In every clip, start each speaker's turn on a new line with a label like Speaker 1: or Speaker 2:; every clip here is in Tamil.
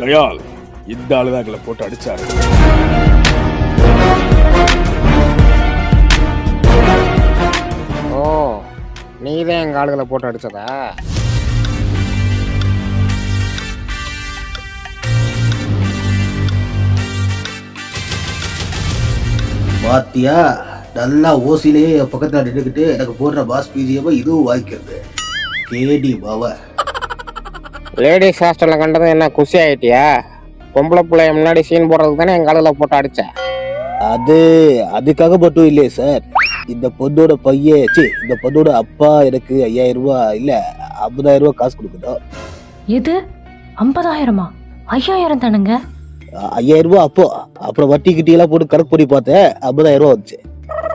Speaker 1: தயால் இந்த ஆளுதான் எங்களை போட்டு அடிச்சாரு.
Speaker 2: ஓ, நீதான் எங்க ஆளுகளை போட்டு அடிச்சதா?
Speaker 3: பாத்தியா, நல்லா ஓசிலேயே பக்கத்துல நின்றுக்கிட்டு எனக்கு போடுற பாஸ் பிஜிஎம் இதுவும் வாய்க்கிறது. கேடி பாவ
Speaker 2: லேடிஸ் ஹாஸ்டல்ல கண்டது என்ன குஷி ஆயிட்டியா? பொம்பளை பிள்ளைய முன்னாடி சீன் போடுறதுக்கு தானே எங்க ஆளுகளை போட்டு அடிச்ச.
Speaker 3: அதுக்காக மட்டும் இல்லையே சார். இந்த பொண்ணோட இந்த பொண்ணோட அப்பா எனக்கு 5000 ரூபாய் இல்ல 50000 ரூபாய் காசு கொடுக்கணும்.
Speaker 4: எது 50,000? 5000 தானுங்க.
Speaker 3: 5000 ரூபாய் அப்போ, அப்புறம் வட்டி கிட்டி எல்லாம் போட்டு கணக்கு பண்ணி பார்த்தேன், 50000 ரூபாய் வந்துச்சு.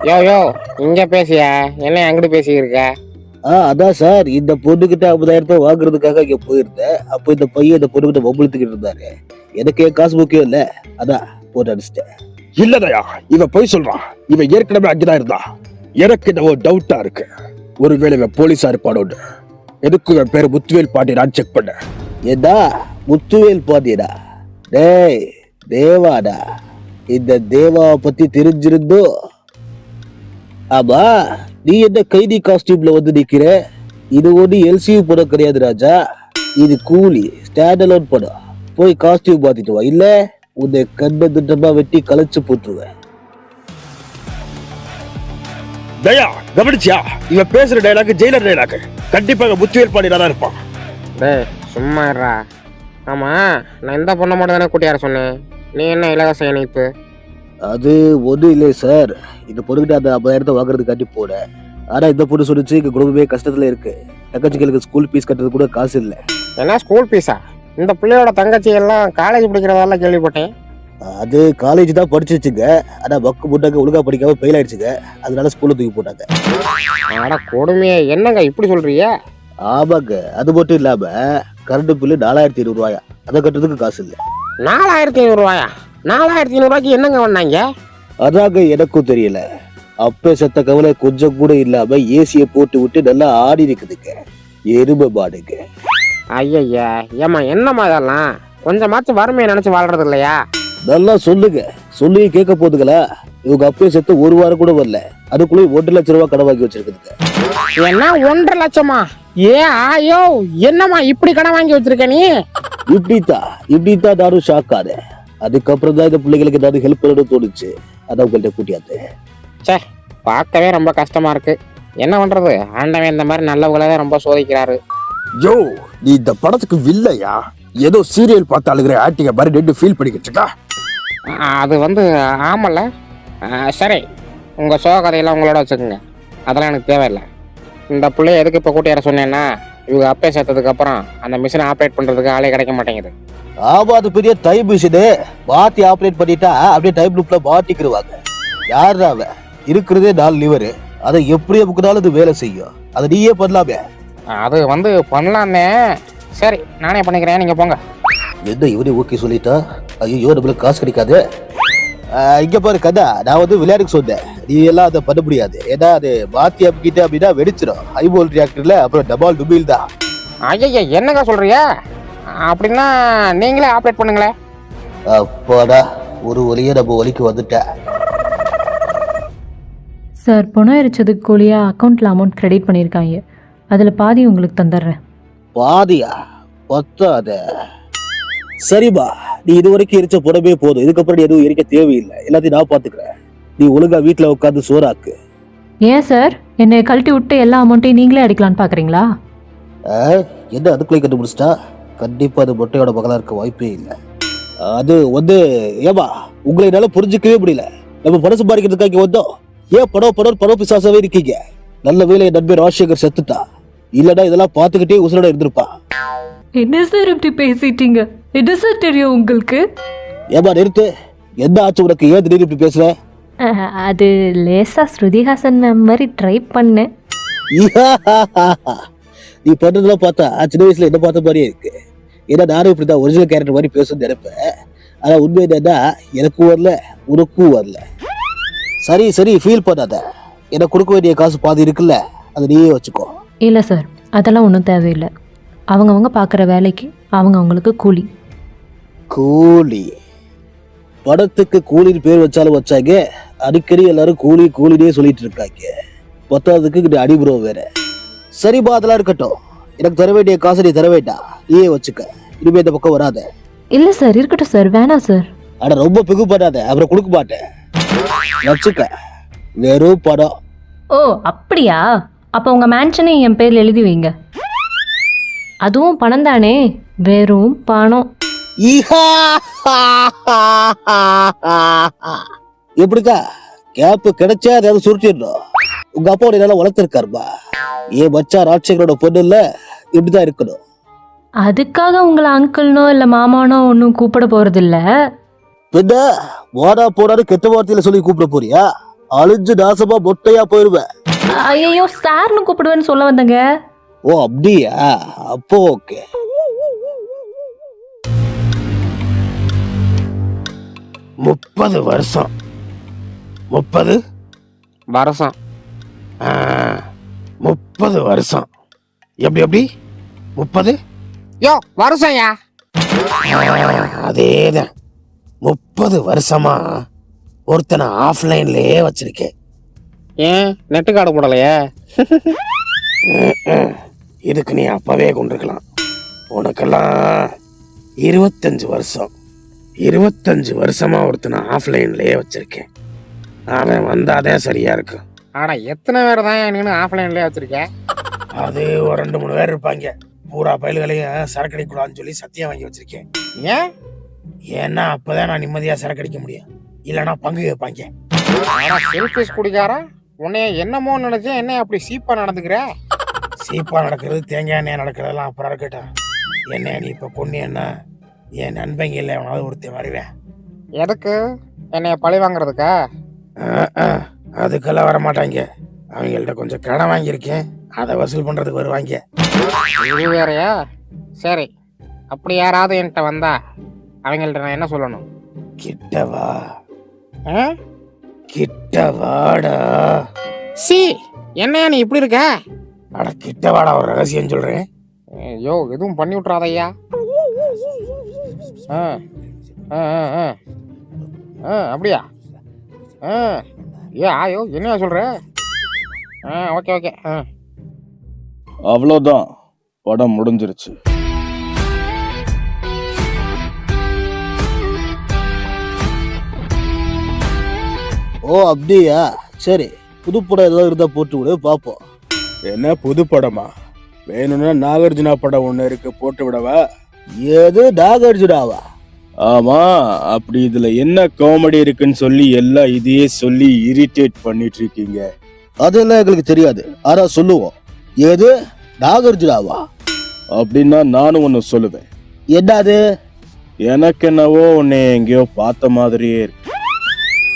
Speaker 2: யோ இங்க பேசியா, என்ன அங்கிட்டு பேசியிருக்க?
Speaker 3: அதான் சார், இந்த பொண்ணுகிட்ட 50000 ரூபாய் வாங்குறதுக்காக இங்க போயிருந்தேன். அப்போ இந்த பையன் இந்த பொண்ணுகிட்ட மொபைலுத்துக்கிட்டு இருந்தாரு. எனக்கு என் காசு முக்கியம் இல்ல, அதான் போட்டு அடிச்சிட்டேன்.
Speaker 1: இல்லதையா, இவன் போய் சொல்றான். இவன் ஏற்கனவே அங்கதான் இருந்தா. எனக்கு இந்த ஒரு டவுட்டா இருக்கு. ஒருவேளை இவன் போலீஸா இருப்பானோன்னு. எதுக்கு இவன் பேரு முத்துவேல் பாண்டியன் நான் செக் பண்ண.
Speaker 3: ஏதா முத்துவேல் பாண்டியனா? டேய் தேவாடா, இந்த தேவாவை பத்தி தெரிஞ்சிருந்தோ. ஆமா, நீ என்ன கைதி காஸ்டியூம்ல வந்து நிக்கிற? இது ஒண்ணு எல்சியூ படம் கிடையாது ராஜா, இது கூலி ஸ்டாண்ட் அலோன் படம். போய் காஸ்டியூம் மாத்திட்டு வா, இல்ல உன்னை கண்ண துண்டமா வெட்டி கலைச்சு போட்டுருவேன்.
Speaker 1: தயா கவனிச்சியா? இவன் பேசுற டைலாக் ஜெயிலர் டைலாக். கண்டிப்பாக முத்துவேல் பாண்டியனா தான் இருப்பான்.
Speaker 2: டேய் சும்மா இருடா. ஆமா, நான் இந்த பொண்ணை மட்டும் தானே கூட்டியார சொன்னேன். நீ என்ன இலவச இணைப்பு?
Speaker 3: அது ஒன்றும் இல்லை சார். இந்த பொண்ணுகிட்ட அந்த 50000 வாங்குறதுக்காண்டி போனேன். ஆனா இந்த பொண்ணு சொல்லிச்சு எங்க குடும்பமே கஷ்டத்துல இருக்கு, தங்கச்சிகளுக்கு ஸ்கூல் ஃபீஸ் கட்டுறது கூட காசு இல்லை.
Speaker 2: என்ன ஸ்கூல் ஃபீஸா? இந்த பிள்ளையோட தங்கச்சி எல்லாம் காலேஜ் படிக்கிறதால கேள்விப்பட்டேன்.
Speaker 3: அது காலேஜ் தான் படிச்சுச்சுங்க, ஆனா பக்கு போட்டாங்க, ஒழுங்கா படிக்காம ஃபெயில் ஆயிடுச்சுங்க. அதனால ஸ்கூல்ல தூக்கி போட்டாங்க.
Speaker 2: ஆனா கொடுமையே, என்னங்க இப்படி சொல்றீங்க?
Speaker 3: ஆமாங்க, அது மட்டும் இல்லாம கரண்ட் பில்லு 4500 ரூபாயா, அதை கட்டுறதுக்கு காசு இல்லை.
Speaker 2: 4500 ரூபாயா? 4500 ரூபாய்க்கு என்னங்க பண்ணாங்க?
Speaker 3: அதாங்க எனக்கும் தெரியல. அப்ப செத்த கவலை கொஞ்சம் கூட இல்லாம ஏசியை போட்டு விட்டு நல்லா ஆடி இருக்குதுங்க, எருமை மாடுங்க.
Speaker 2: ஐயா ஏமா என்னம்மா இதெல்லாம்? கொஞ்சமாச்சும் வறுமையை நினைச்சு வாழ்றது இல்லையா?
Speaker 3: நல்லா சொல்லுங்க, சொல்லி கேட்க போதுங்களா? இவங்க அப்பயே செத்து 1 வாரம் கூட வரல, அதுக்குள்ளே 1 லட்சம் ரூபாய் கடன் வாங்கி வச்சிருக்குதுங்க.
Speaker 2: என்ன 1.5 லட்சமா? ஐயோ என்னம்மா இப்படி கடன் வாங்கி வச்சிருக்க நீ?
Speaker 3: இப்படித்தான் நானும் ஷாக் ஆனேன். அதுக்கப்புறம் தான் இந்த பிள்ளைகளுக்கு நான் ஹெல்ப் பண்ணணும்னு தோணுச்சு, அதான் உங்கள்கிட்ட கூட்டியாந்து.
Speaker 2: சே, பார்க்கவே ரொம்ப கஷ்டமா இருக்கு. என்ன பண்றது, ஆண்டவன் இந்த மாதிரி நல்லவங்களே ரொம்ப சோதிக்கிறாரு.
Speaker 1: யோ, நீ இந்த படத்துக்கு வில்லையா? ஏதோ சீரியல் பார்த்து அழுகிற ஆக்டிங்க மாதிரி ரெண்டு ஃபீல் பண்ணிக்கிட்டு இருக்கா.
Speaker 2: அது ஆமல்ல. சரி, உங்க சோ கதையெல்லாம் உங்களோட வச்சுக்கோங்க, அதெல்லாம் எனக்கு தேவையில்லை. இந்த பிள்ளைய எதுக்கு இப்போ கூட்டியார சொன்னேன்னா, இவங்க அப்பே சேர்த்ததுக்கு அப்புறம் அந்த மிஷினை ஆப்ரேட் பண்றதுக்கு ஆளே கிடைக்க மாட்டேங்குது.
Speaker 3: ஆமா, அது பெரிய டைம் மிஷினு. மாத்தி ஆப்ரேட் பண்ணிட்டா அப்படியே டைம் லூப்ல மாட்டிக்கிடுவாங்க. யாரு அவன்? இருக்கிறதே 4 லிவர், அதை எப்படி முக்கினாலும் அது வேலை செய்யும். அதை நீயே பண்ணலாமே.
Speaker 2: அது பண்ணலாமே. சரி, நானே பண்ணிக்கிறேன், நீங்க போங்க.
Speaker 3: என்ன இவனே ஓகே சொல்லிட்டா? ஐயோ, நம்மளுக்கு காசு கிடைக்காது. இங்க பாரு கதா, நான் விளையாடுக்கு சொன்னேன், நீ எல்லாம் அதை பண்ண முடியாது. ஏன்னா அது மாத்தி அப்பிக்கிட்ட அப்படின்னா வெடிச்சிடும். ஹை வோல்ட் ரியாக்டர்ல அப்புறம் டபால் டுபில் தான்.
Speaker 2: ஐயா என்னங்க சொல்றியா? அப்படின்னா நீங்களே ஆப்ரேட் பண்ணுங்களே.
Speaker 3: அப்பாடா, ஒரு வழியே நம்ம வழிக்கு வந்துட்டேன்.
Speaker 4: சார், பணம் எரிச்சதுக்கு கூலியா அக்கௌண்ட்ல அமௌண்ட் கிரெடிட் பண்ணியிருக்காங்க. அதில் பாதி உங்களுக்கு தந்துடுறேன்.
Speaker 3: பாதியா? பத்தாத. சரிபா, நீ இது வரைக்கும் எரிச்ச புடமே போதும். இதுக்கப்புறம் நீ எதுவும் எரிக்க தேவையில்லை, எல்லாத்தையும் நான் பாத்துக்கிறேன். நீ ஒழுங்கா வீட்டுல உட்காந்து சோறாக்கு.
Speaker 4: ஏன் சார், என்னை கழட்டி விட்டு எல்லா அமௌண்ட்டையும் நீங்களே அடிக்கலான்னு பாக்குறீங்களா?
Speaker 3: என்ன அதுக்குள்ளே கண்டுபிடிச்சிட்டா? கண்டிப்பா அது மொட்டையோட மகளா இருக்க வாய்ப்பே இல்லை. அது ஏமா, உங்களை என்னால புரிஞ்சுக்கவே முடியல. நம்ம பணம் சம்பாதிக்கிறதுக்காக இங்க வந்தோம். ஏன் பணம் பிசாசாவே இருக்கீங்க? நல்ல வேலை என் நண்பர் ராஜசேகர் செத்துட்டா, இல்லடா இதெல்லாம் பாத்துக்கிட்டே உசுரோட இருந்திருப்பா.
Speaker 4: என்ன சார் இப்படி பேசிட்டீங்க? என்ன சார் தெரியும் உங்களுக்கு?
Speaker 3: ஏமா நிறுத்து, என்ன ஆச்சு உனக்கு? ஏன் திடீர்னு இப்படி பேசுற?
Speaker 4: அது லேசா ஸ்ருதிஹாசன் மாதிரி ட்ரை பண்ணேன்.
Speaker 3: நீ பண்றதுலாம் பார்த்தா சின்ன வயசுல என்ன பார்த்த மாதிரியே இருக்கு. ஏன்னா நானும் இப்படிதான் ஒரிஜினல் கேரக்டர் மாதிரி பேசணும்னு நினைப்பேன். ஆனா உண்மை என்னன்னா, எனக்கும் வரல, உனக்கும் வரல. சரி ஃபீல் பண்ணாத. எனக்கு கொடுக்க வேண்டிய காசு பாதி இருக்குல்ல, அதை நீயே வச்சுக்கோ.
Speaker 4: இல்லை சார், அதெல்லாம் ஒன்றும் தேவையில்லை. அவங்கவங்க பார்க்குற வேலைக்கு அவங்களுக்கு கூலி.
Speaker 3: கூலி? படத்துக்கு கூலின்னு பேர் வச்சாலும் வச்சாங்க, அடிக்கடி எல்லாரும் கூலி கூலினே சொல்லிட்டு இருக்காங்க. பத்தாவதுக்கு அடிபுரோ வேற. சரிப்பா, அதெல்லாம் இருக்கட்டும். எனக்கு தர வேண்டிய காசை நீ தர வேண்டாம், நீயே வச்சுக்க. இனிமே இந்த பக்கம் வராத.
Speaker 4: இல்லை சார், இருக்கட்டும் சார், வேணாம் சார்.
Speaker 3: ஆனா ரொம்ப பிகு பண்ணாத, அப்புறம் கொடுக்க மாட்டேன். வச்சுக்க, வெறும் படம்.
Speaker 4: ஓ அப்படியா? அப்போ உங்கள் மேன்ஷனை என் பேரில் எழுதி வைங்க. அதுவும் பணம் தானே, வெறும் பணம்.
Speaker 3: எப்படிக்கா கேப் கிடைச்சா அதாவது சுருட்டிடணும். உங்க அப்பா நல்லா வளர்த்துருக்காருப்பா. ஏன் மச்சான் ராட்சகரோட பொண்ணு இல்ல, இப்படிதான் இருக்கணும்.
Speaker 4: அதுக்காக உங்களை அங்கிள்னோ இல்லை மாமானோ ஒன்றும் கூப்பிட போகிறதில்ல.
Speaker 3: பின்ன வாடா போடான்னு கெட்ட வார்த்தையில சொல்லி கூப்பிட போறியா? அழிஞ்சு நாசமா மொட்டையா போயிருவேன்.
Speaker 4: ஐயோ, சார்னு கூப்பிடுவேன்னு சொல்ல வந்தங்க.
Speaker 3: ஓ அப்படியா? அப்போ ஓகே.
Speaker 1: முப்பது வருஷம் 30
Speaker 2: வருஷம்
Speaker 1: 30 வருஷம். எப்படி 30?
Speaker 2: யோ வருஷம்யா.
Speaker 1: அதேதான். 30 வருஷமா ஒருத்தனை ஆஃப்லைன்லயே வச்சிருக்கேன்.
Speaker 2: ஏன் நெட்டு கார்டு போடலையே?
Speaker 1: இதுக்கு நீ அப்பவே கொண்டிருக்கலாம். உனக்கெல்லாம் 25 வருஷம். 25 வருஷமா ஒருத்தனை ஆஃப்லைன்லயே வச்சிருக்கேன். அவன் வந்தாதே சரியா இருக்கும்.
Speaker 2: ஆனா எத்தனை பேர் தான் நீனு ஆஃப்லைன்லயே வச்சிருக்கேன்?
Speaker 1: அது ஒரு 2-3 பேர் இருப்பாங்க. பூரா பயல்களையும் சரக்கு அடிக்கூடாதுன்னு சொல்லி சத்தியம் வாங்கி வச்சிருக்கேன்.
Speaker 2: ஏன்?
Speaker 1: ஏன்னா அப்பதான் நான் நிம்மதியா சரக்கு அடிக்க முடியும், இல்லைன்னா பங்கு கேட்பாங்க.
Speaker 2: செல்ஃபிஷ் குடிக்காரா, உன்னைய என்னமோ நினைச்சேன். என்ன அப்படி சீப்பா நடந்துக்கிற?
Speaker 1: சீப்பா நடக்கிறது, தேங்காய் எண்ணெய் நடக்கிறதெல்லாம் அப்புறம் இருக்கட்டும். என்ன நீ இப்ப பொண்ணு என்ன என் நண்பங்க இல்லை, அவனாவது ஒருத்தன் வருவேன்.
Speaker 2: எதுக்கு? என்னைய பழி வாங்குறதுக்கா?
Speaker 1: அதுக்கெல்லாம் வரமாட்டாங்க. அவங்கள்ட்ட கொஞ்சம் கடன் வாங்கியிருக்கேன், அதை வசூல் பண்றதுக்கு வருவாங்க.
Speaker 2: இது வேறையா? சரி, அப்படி யாராவது என்கிட்ட வந்தா அவங்கள்ட்ட நான் என்ன சொல்லணும்?
Speaker 1: கிட்டவா,
Speaker 2: ஆ?
Speaker 1: கிட்டவாடா.
Speaker 2: சி, என்னையா நீ இப்படி இருக்க?
Speaker 1: அட கிட்டவாடா, ஒரு ரகசியம் சொல்றேன்.
Speaker 2: ஐயோ, எதுவும் பண்ணி விட்றாதையா. ஆ ஆ ஆ ஆ அப்படியா? ஆ ஏ ஆயோ, என்னையா சொல்ற? Okay okay.
Speaker 1: அவ்வளோதான், படம் முடிஞ்சிருச்சு.
Speaker 3: ஓ அப்படியா? சரி, புது படம் ஏதாவது இருந்தா போட்டு விடு, பாப்போம்.
Speaker 1: என்ன புது படமா? வேணும்னா நாகார்ஜுனா படம் ஒண்ணு இருக்கு, போட்டு விடவா?
Speaker 3: ஏது நாகார்ஜுனாவா?
Speaker 1: ஆமா. அப்படி இதுல என்ன காமெடி இருக்குன்னு சொல்லி எல்லாம் இதையே சொல்லி இரிட்டேட் பண்ணிட்டு இருக்கீங்க.
Speaker 3: அதெல்லாம் எங்களுக்கு தெரியாது, ஆனா சொல்லுவோம். ஏது நாகார்ஜுனாவா?
Speaker 1: அப்படின்னா நானும் ஒன்னு சொல்லுவேன்.
Speaker 3: என்னது?
Speaker 1: எனக்கு என்னவோ உன்னை எங்கேயோ பார்த்த மாதிரியே இருக்கு.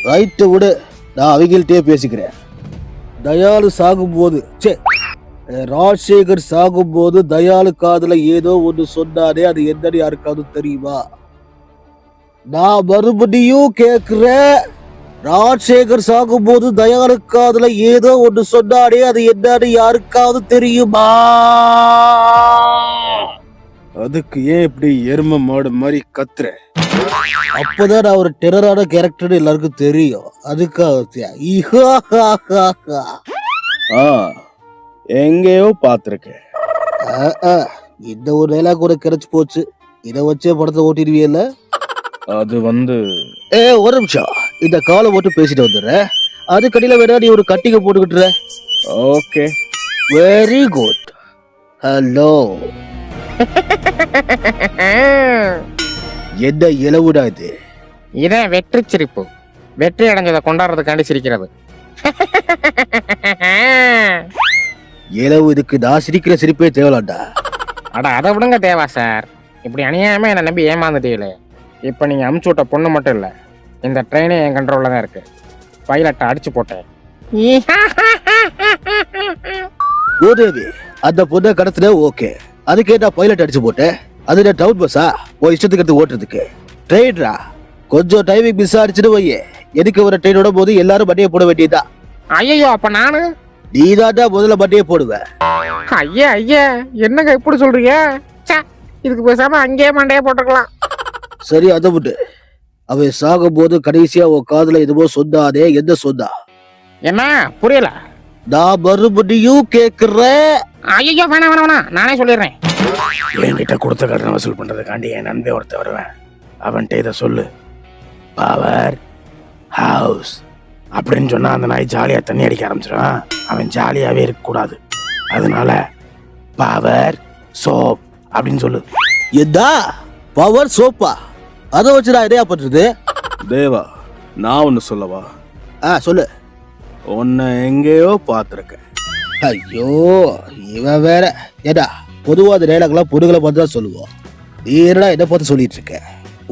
Speaker 3: ரைட்டு விடு, நான் அவங்கள்ட்டே பேசிக்கிறேன். தயாளு சாகும்போது ராஜசேகர் சாகும்போது தயாளு காதுல ஏதோ ஒன்று சொன்னானே, அது என்னன்னு யாருக்காவது தெரியுமா? நான் மறுபடியும் கேக்குறேன், ராஜசேகர் சாகும்போது தயாளு காதுல ஏதோ ஒன்று சொன்னானே, அது என்னன்னு யாருக்காவது தெரியுமா?
Speaker 1: அதுக்கு ஏன் இப்படி எருமை மாடு மாதிரி கத்துற?
Speaker 3: அப்பதான் நான் ஒரு டெரரான கேரக்டர் எல்லாருக்கும் தெரியும், அதுக்காக.
Speaker 1: எங்கேயோ பாத்திருக்கேன்.
Speaker 3: இந்த ஒரு டைலாக் கூட கிடைச்சு போச்சு, இதை வச்சே படத்தை ஓட்டிடுவீல்ல?
Speaker 1: அது
Speaker 3: ஒரு நிமிஷம், இந்த காலை மட்டும் பேசிட்டு வந்துடுறேன். அது கடையில வேற நீ ஒரு கட்டிங்க போட்டுக்கிட்டுற.
Speaker 1: Okay,
Speaker 3: very good. ஹலோ, என்ன இலவுடா இது?
Speaker 2: இதான் வெற்றி சிரிப்பு. வெற்றி அடைஞ்சதை கொண்டாடுறதுக்காண்டி சிரிக்கிறது.
Speaker 3: இலவு இதுக்கு நான் சிரிக்கிற சிரிப்பே தேவலாண்டா.
Speaker 2: அட அதை விடுங்க தேவா சார், இப்படி அநியாயமா என்னை நம்பி ஏமாந்துட்டீங்களே. இப்போ நீங்கள் அமுச்சு விட்ட பொண்ணு மட்டும் இல்லை, இந்த ட்ரெயினே என் கண்ட்ரோலில் தான் இருக்கு. பைலட்டை அடிச்சு போட்டேன்.
Speaker 3: ஓதேவி, அந்த பொண்ணை கடத்துன ஓகே, அதுக்கே நான் பைலட் அடிச்சு போட்டேன். அது நான் டவுன் பஸ்ஸா ஒரு இஷ்டத்துக்கு எடுத்து ஓட்டுறதுக்கு? ட்ரெயின்ரா, கொஞ்சம் டைமிங் மிஸ் ஆடிச்சுன்னு வையே, எதுக்கு ஒரு ட்ரெயினோட போது எல்லாரும் வண்டியை போட வேண்டியதா?
Speaker 2: ஐயோ அப்ப நானு?
Speaker 3: நீ தான் முதல்ல மண்டையை போடுவ.
Speaker 2: ஐயா ஐயா என்னங்க இப்படி சொல்றீங்க? ச்சே, இதுக்கு பேசாம அங்கேயே மண்டையை போட்டுக்கலாம்.
Speaker 3: சரி அதை விட்டு, அவன் சாகும் போது கடைசியா உன் காதுல எதுவோ சொன்னானே, என்ன சொன்னா?
Speaker 2: என்ன புரியல?
Speaker 3: நான் மறுபடியும் கேக்குறேன்.
Speaker 2: ஐயோ வேணாம் வேணாம் வேணாம், நானே சொல்லிடுறேன்.
Speaker 1: என்கிட்ட கொடுத்த கடனை வசூல் பண்றதுக்காண்டி என் நண்பே ஒருத்த வருவேன். அவன்கிட்ட இதை சொல்லு, பவர் ஹவுஸ் அப்படின்னு சொன்னா அந்த நாய் ஜாலியா தண்ணி அடிக்க ஆரம்பிச்சிடும். அவன் ஜாலியாவே இருக்கக்கூடாது, அதனால பவர் சோப் அப்படின்னு சொல்லு.
Speaker 3: எதா பவர் சோப்பா? அதை வச்சு நான் இதையா பண்றது?
Speaker 1: தேவா, நான் ஒன்னு சொல்லவா?
Speaker 3: சொல்லு.
Speaker 1: உன்னை எங்கேயோ பார்த்துருக்கேன்.
Speaker 3: ஐயோ இவன் வேற. ஏடா பொதுவா அந்த டைலாக்லாம் பொருட்களை பார்த்து தான் சொல்லுவோம். நீ என்னடா என்ன பார்த்து சொல்லிட்டு இருக்க?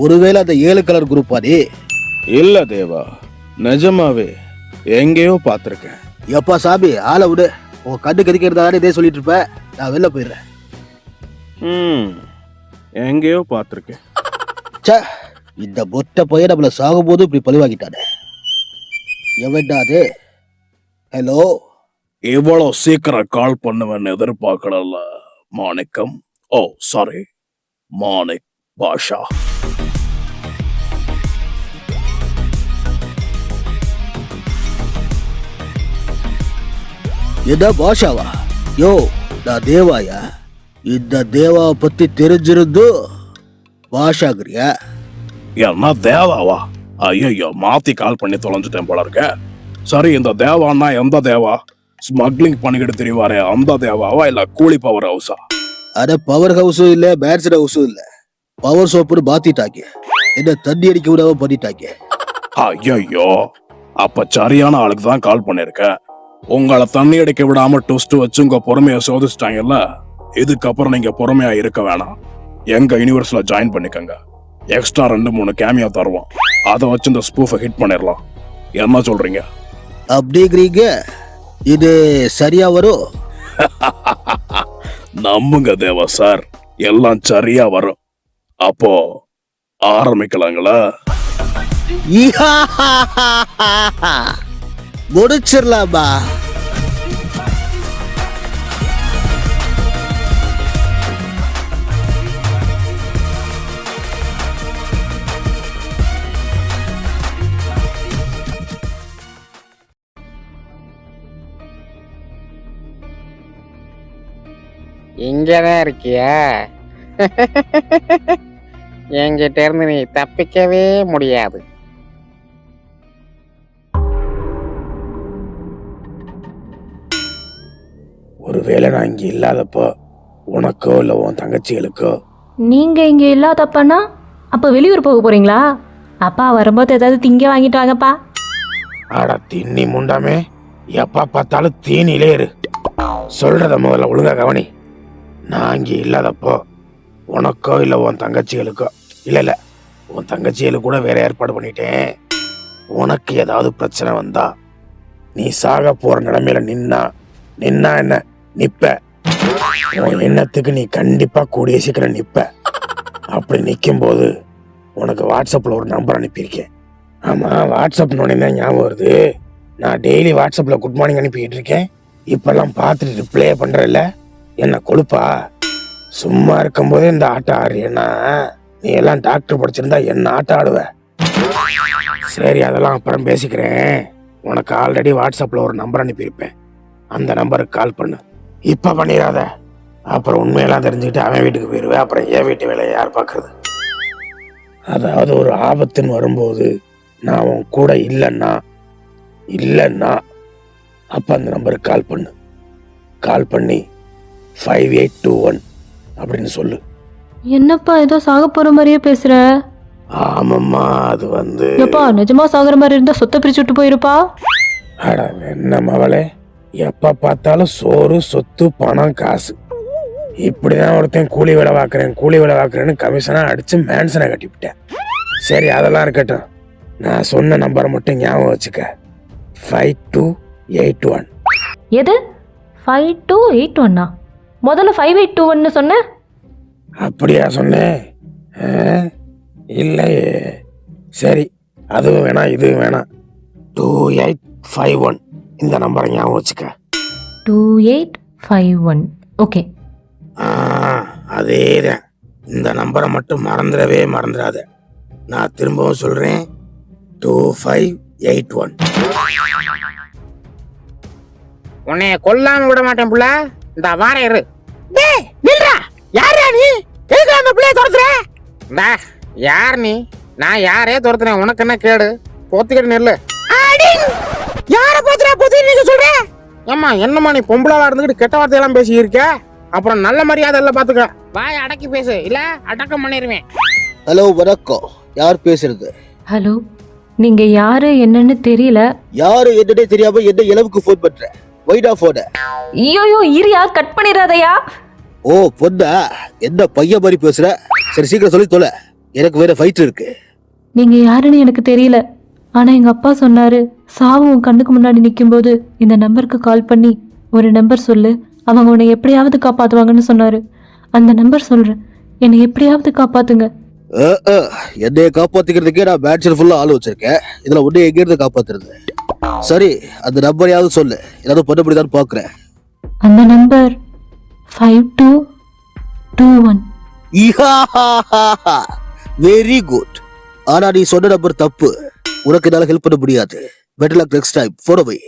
Speaker 3: ஒருவேளை அந்த 7 கலர் குரூப்பா நீ?
Speaker 1: இல்ல தேவா, நிஜமாவே எங்கேயோ பார்த்துருக்கேன்.
Speaker 3: எப்பா சாமி ஆளை விடு. உன் கண்ணு கதிக்கிறதானே இதே சொல்லிட்டு இருப்ப. நான் வெளில போயிடுறேன்.
Speaker 1: எங்கேயோ பார்த்துருக்கேன்.
Speaker 3: சே, இந்த மொட்டை பையன் நம்மள சாகும்போது இப்படி பழிவாங்கிட்டானே. எவன்டா அது? ஹலோ,
Speaker 1: இவ்வளவு சீக்கிரம் கால் பண்ணுவேன்னு எதிர்பார்க்கல மாணிக்கம். ஓ சாரி, மாணிக் பாஷா.
Speaker 3: என்ன பாஷாவா? யோ, நான் தேவாயா? இந்த தேவாவை பத்தி தெரிஞ்சிருந்து பாஷாங்கிறியா?
Speaker 1: என்ன தேவாவா? ஐயோ, மாத்தி கால் பண்ணி தொலைஞ்சிட்டேன் போல இருக்க. சரி, இந்த தேவான்னா எந்த தேவா? ஸ்மக்லிங் பண்ணிக்கிட்டு தெரியவாரே அந்த தேவாவா, இல்ல கூலி பவர் ஹவுஸா?
Speaker 3: அட பவர் ஹவுஸும் இல்ல, மேன்சன் ஹவுஸும் இல்ல. பவர் சோப்புன்னு மாத்திட்டாங்க. என்ன தண்ணி அடிக்க விடாம பண்ணிட்டாங்க.
Speaker 1: ஐயோ, அப்ப சரியான ஆளுக்கு தான் கால் பண்ணிருக்கேன். உங்களை தண்ணி அடிக்க விடாம டொஸ்ட் வச்சு உங்க பொறுமையை சோதிச்சிட்டாங்கல்ல. இதுக்கப்புறம் நீங்க பொறுமையா இருக்க வேணாம். எங்க யூனிவர்ஸ்ல ஜாயின் பண்ணிக்கங்க. எக்ஸ்ட்ரா 2-3 கேமியா தருவோம். அதை வச்சு இந்த ஸ்பூஃபை ஹிட் பண்ணிடலாம். என்ன சொல்றீங்க?
Speaker 3: அப்படிங்கிறீங்க? இது சரியா வரும்?
Speaker 1: நம்புங்க தேவா சார், எல்லாம் சரியா வரும். அப்போ ஆரம்பிக்கலாங்களா?
Speaker 3: முடிச்சிடலாமா?
Speaker 2: இங்கதான் இருக்கியா? என்கிட்ட இருந்து நீ தப்பிக்கவே முடியாது.
Speaker 1: ஒருவேளை நான் இங்க இல்லாதப்போ உனக்கோ இல்ல உன் தங்கச்சிகளுக்கோ.
Speaker 4: நீங்க இங்க இல்லாதப்பன்னா அப்ப வெளியூர் போக போறீங்களா? அப்பா வரும்போது ஏதாவது திங்க வாங்கிட்டு வாங்கப்பா.
Speaker 1: அட தின்னி முண்டாமே, எப்ப பார்த்தாலும் தீனிலே இரு. சொல்றத முதல்ல ஒழுங்கா கவனி. நான் இங்க இல்லாதப்போ உனக்கோ இல்ல உன் தங்கச்சிகளுக்கோ, இல்ல உன் தங்கச்சிகளுக்கு கூட வேற ஏற்பாடு பண்ணிட்டேன். உனக்கு ஏதாவது பிரச்சனை வந்தா, நீ சாக போற நிலைமையில நின்னா என்ன நிப்ப. உன் எண்ணத்துக்கு நீ கண்டிப்பா கூடிய சீக்கிரம் நிப்ப. அப்படி நிக்கும் போது உனக்கு வாட்ஸ்அப்ல ஒரு நம்பர் அனுப்பியிருக்கேன். ஆமா, வாட்ஸ்அப் நோனே ஞாபகம் வருது. நான் டெய்லி வாட்ஸ்அப்ல குட் மார்னிங் அனுப்பிக்கிட்டு இருக்கேன். இப்பெல்லாம் பார்த்துட்டு ரிப்ளே பண்றல, என்ன கொழுப்பா? சும்மா இருக்கும் போதே இந்த ஆட்டம் ஆடுறீன்னா, நீ எல்லாம் டாக்டர் படிச்சிருந்தா என்ன ஆட்டம் ஆடுவ? சரி, அதெல்லாம் அப்புறம் பேசிக்கிறேன். உனக்கு ஆல்ரெடி வாட்ஸ்அப்ல ஒரு நம்பர் அனுப்பியிருப்பேன். அந்த நம்பருக்கு கால் பண்ணு. இப்ப பண்ணிடாத, அப்புறம் உண்மையெல்லாம் தெரிஞ்சுக்கிட்டு அவன் வீட்டுக்கு போயிடுவேன். அப்புறம் என் வீட்டு வேலையை யார் பார்க்கறது? அதாவது ஒரு ஆபத்துன்னு வரும்போது நான் உன் கூட இல்லைன்னா அப்ப அந்த நம்பருக்கு கால் பண்ணு. கால் பண்ணி 5821 அப்படின்னு சொல்லு.
Speaker 4: என்னப்பா ஏதோ சாக போற மாதிரியே பேசுற?
Speaker 1: ஆமாம்மா, அது
Speaker 4: எப்பா நிஜமா சாகுற மாதிரி இருந்தா சொத்தை பிரிச்சு விட்டு போயிருப்பா.
Speaker 1: அட என்ன மவளே, எப்ப பார்த்தாலும் சோறு சொத்து பணம் காசு இப்படிதான் ஒருத்தன் கூலி வேலை பார்க்கறேன்னு கமிஷனா அடிச்சு மேன்சனை கட்டிவிட்டேன். சரி, அதெல்லாம் இருக்கட்டும். நான் சொன்ன நம்பரை மட்டும் ஞாபகம் வச்சுக்க. 5281.
Speaker 4: எது 5281? முதல்ல 5821 சொன்ன.
Speaker 1: அப்படியா சொன்னேன்? இல்லையே. சரி, அதுவும் வேணாம் இதுவும் வேணாம். 2851 இந்த நம்பரை ஞாபகம் வச்சுக்க.
Speaker 4: 2851. ஓகே.
Speaker 1: அதேதான். இந்த நம்பரை மட்டும் மறந்துடாத. நான் திரும்பவும் சொல்றேன், 2581.
Speaker 2: உன்னைய கொல்லாம விட மாட்டேன் புள்ள. இந்த வார இரு. டேய் நில்றா. யாரா நீ? எதுக்கு அந்த புள்ளைய துரத்துற? டா யார் நீ? நான் யாரே துரத்துறேன், உனக்கு என்ன கேடு? பொத்திக்கிட்டு நெல்லு. யார பொத்தி நீங்க சொல்ற? ஏம்மா என்னம்மா நீ பொம்பளாவா இருந்துக்கிட்டு கெட்ட வார்த்தையெல்லாம் பேசி இருக்க? அப்புறம் நல்ல மரியாதை எல்லாம் பாத்துக்க. வாய் அடக்கி பேசு, இல்ல அடக்கம் பண்ணிடுவேன்.
Speaker 3: ஹலோ வணக்கம், யார் பேசுறது?
Speaker 4: ஹலோ, நீங்க யாரு என்னன்னு தெரியல.
Speaker 3: யாரு என்னன்னே தெரியாம என்ன இளவுக்கு ஃபோன் பண்ற? வைடா போன.
Speaker 4: ஐயோ இரியா, கட் பண்ணிடாதயா.
Speaker 3: ஓ பொண்ணா, என்ன பையன் மாதிரி பேசுற? சரி சீக்கிரம் சொல்லி தொலை, எனக்கு வேற ஃபைட் இருக்கு.
Speaker 4: நீங்க யாருன்னு எனக்கு தெரியல. ஆனா எங்க அப்பா சொன்னாரு, சாவு உன் கண்ணுக்கு முன்னாடி நிக்கும்போது இந்த நம்பருக்கு கால் பண்ணி ஒரு நம்பர் சொல்லு, அவங்க உன்னை எப்படியாவது காப்பாத்துவாங்கன்னு சொன்னாரு. அந்த நம்பர் சொல்றேன், என்னை எப்படியாவது காப்பாத்துங்க.
Speaker 3: என்னைய காப்பாத்திக்கிறதுக்கே நான் மேன்ஷன் ஃபுல்லா ஆள் வச்சிருக்கேன். இதுல உன்னை எங்க இருந்து காப்பாத்துறது? சரி அந்த நம்பரையாவது சொல்லு, ஏதாவது பண்ண முடியுதான்னு பாக்குறேன்.
Speaker 4: அந்த நம்பர் 5221.
Speaker 3: Very good. ஆனா நீ சொன்ன நம்பர் தப்பு. உனக்கு என்னால ஹெல்ப் பண்ண முடியாது. Better luck next time. போட போய்.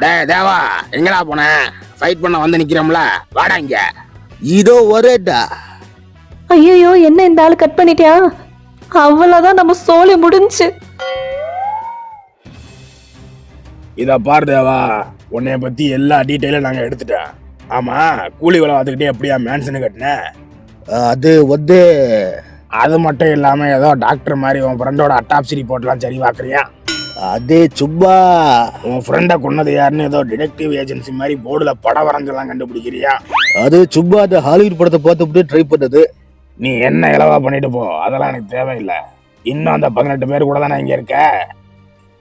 Speaker 2: டேய் தேவா, எங்கடா போன? ஃபைட் பண்ண வந்து நிக்கிறோம்ல, வாடா இங்க.
Speaker 3: இதோ வரேன்டா.
Speaker 4: ஐயோ என்ன இந்த ஆள் கட் பண்ணிட்டியா? அவ்வளவுதான், நம்ம சோலி முடிஞ்சு.
Speaker 1: இத பாரு தேவா, உன்னைய பத்தி எல்லா டீட்டெயிலும் நாங்க எடுத்துட்டோம். ஆமா, கூலி வேலை பார்த்துக்கிட்டே எப்படியா மேன்ஷனு கட்டின?
Speaker 3: அது வந்து
Speaker 1: அது மட்டும் இல்லாம ஏதோ டாக்டர் மாதிரி உன் ஃப்ரெண்டோட அட்டாப்சி ரிப்போர்ட்லாம் சரி பார்க்கறியா?
Speaker 3: அது சும்மா
Speaker 1: உன் ஃப்ரெண்டை கொன்னது யாருன்னு ஏதோ டிடெக்டிவ் ஏஜென்சி மாதிரி போர்டுல படம் வரைஞ்செல்லாம் கண்டுபிடிக்கிறியா?
Speaker 3: அது சும்மா அந்த ஹாலிவுட் படத்தை பார்த்துட்டு ட்ரை பண்ணது.
Speaker 1: நீ என்ன இலவா பண்ணிட்டு போ, அதெல்லாம் எனக்கு தேவையில்லை. இன்னும் அந்த 18 பேர் கூட தானே இங்க இருக்க.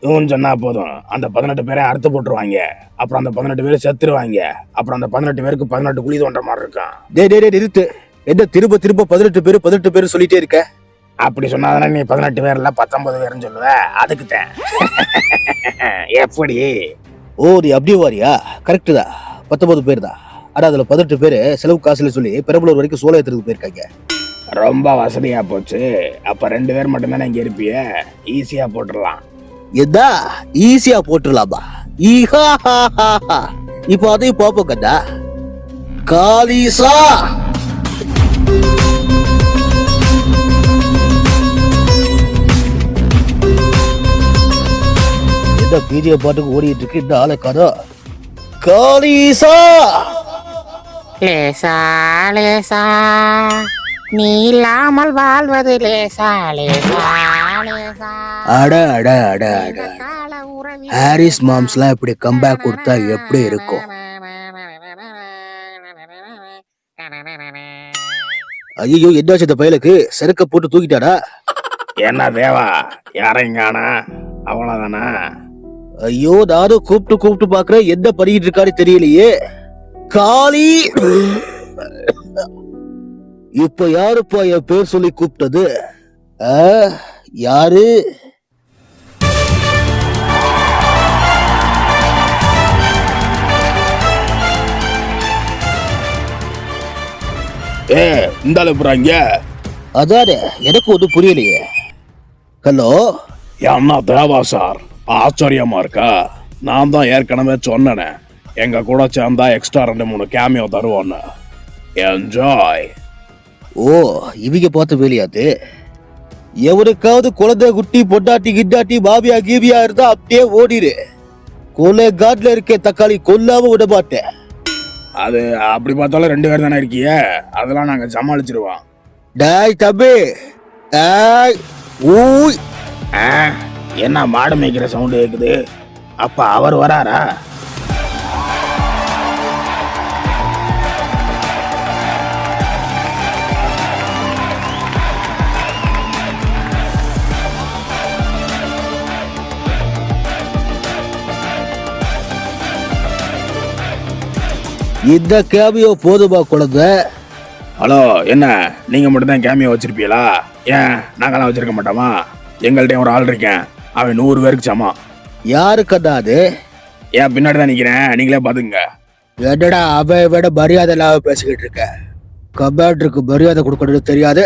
Speaker 1: இவன் சொன்னா போதும், அந்த 18 பேரை அறுத்து போட்டுருவாங்க. அப்புறம் அந்த 18 பேர் செத்துருவாங்க. அப்புறம் அந்த 18 பேருக்கு 18 குழி தோன்ற மாதிரி இருக்கும்.
Speaker 3: டே நிறுத்து. என்ன திரும்ப 18 பேர் சொல்லிட்டே இருக்க?
Speaker 1: அப்படி சொன்னாதானே நீ 18 பேர்ல 19 பேருன்னு சொல்லுவ. அதுக்கு தான். எப்படி?
Speaker 3: ஓ நீ அப்படி வாரியா? கரெக்ட் தான், 19 பேர் தான். ஆனா அதுல 18 பேரு செலவு காசுல சொல்லி பெரம்பலூர் வரைக்கும் சோலை ஏத்துறதுக்கு போயிருக்காங்க.
Speaker 1: ரொம்ப வசதியா போச்சு. அப்ப 2 பேர் மட்டும் தானே இங்க இருப்பிய, ஈஸியா போட்டுடலாம்.
Speaker 3: எதா ஈஸியா போட்டுடலாமா? இப்ப அதையும் பாப்போம் கண்டா. காலிசா என்ன பீஜிய பாட்டுக்கு ஓடிட்டு இருக்கு இந்த ஆளை கதா. காலிசா
Speaker 2: லேசா லேசா நீ இல்லாமல் வாழ்வது லேசா லேசா லேசா.
Speaker 3: அட அட அட அட. ஹாரிஸ் மாம்ஸ்லாம் இப்படி கம்பேக் கொடுத்தா எப்படி இருக்கும்? ஐயோ என்னாச்சு இந்த பயலுக்கு? செருக்க போட்டு தூக்கிட்டாடா?
Speaker 1: என்ன தேவா, யாரையும் காணா? அவ்வளவுதானா?
Speaker 3: ஐயோ நானும் கூப்பிட்டு பாக்குறேன், என்ன பண்ணிட்டு இருக்கான்னு தெரியலையே. காளி இப்ப யாருப்பா என் பேர் சொல்லி கூப்பிட்டது? யாரு?
Speaker 1: இந்த அனுப்புறாங்க.
Speaker 3: அதானே எனக்கு ஒன்றும் புரியலையே. ஹலோ
Speaker 1: என்ன தேவா சார், ஆச்சரியமா இருக்கா? நான் தான் ஏற்கனவே சொன்னேனே, எங்க கூட சேர்ந்தா எக்ஸ்ட்ரா 2-3 கேமியோ தருவோன்னு. என்ஜாய்.
Speaker 3: ஓ இவங்க பார்த்து வேலையாது. எவனுக்காவது குழந்தை குட்டி பொட்டாட்டி கிட்டாட்டி பாபியா கீபியா இருந்தா அப்படியே ஓடிடு. கொலை காட்ல இருக்க தக்காளி கொல்லாம விட மாட்டேன்.
Speaker 1: அது அப்படி பார்த்தாலும் 2 பேர் தானே இருக்கிய, அதெல்லாம் நாங்க சமாளிச்சிருவோம்.
Speaker 3: டாய் தம்பி, ஊய்.
Speaker 1: என்ன மாடு மேய்க்கிற சவுண்ட் கேக்குது? அப்ப அவர் வராரா?
Speaker 3: இந்த கேமியோ போதுமா குழந்தை?
Speaker 1: ஹலோ, என்ன நீங்க மட்டும் தான் கேமியோ வச்சிருப்பீங்களா? ஏன் நாங்கெல்லாம் வச்சிருக்க மாட்டோமா? எங்கள்கிட்ட ஒரு ஆள் இருக்கேன், அவன் 100 பேருக்கு சமம்.
Speaker 3: யாரு கண்ணா அது?
Speaker 1: ஏன் பின்னாடி தான் நிக்கிறேன், நீங்களே பாத்துங்க.
Speaker 3: என்னடா அவ விட மரியாதை இல்லாம பேசிக்கிட்டு இருக்க? கமாண்டருக்கு மரியாதை கொடுக்கணும்னு தெரியாது.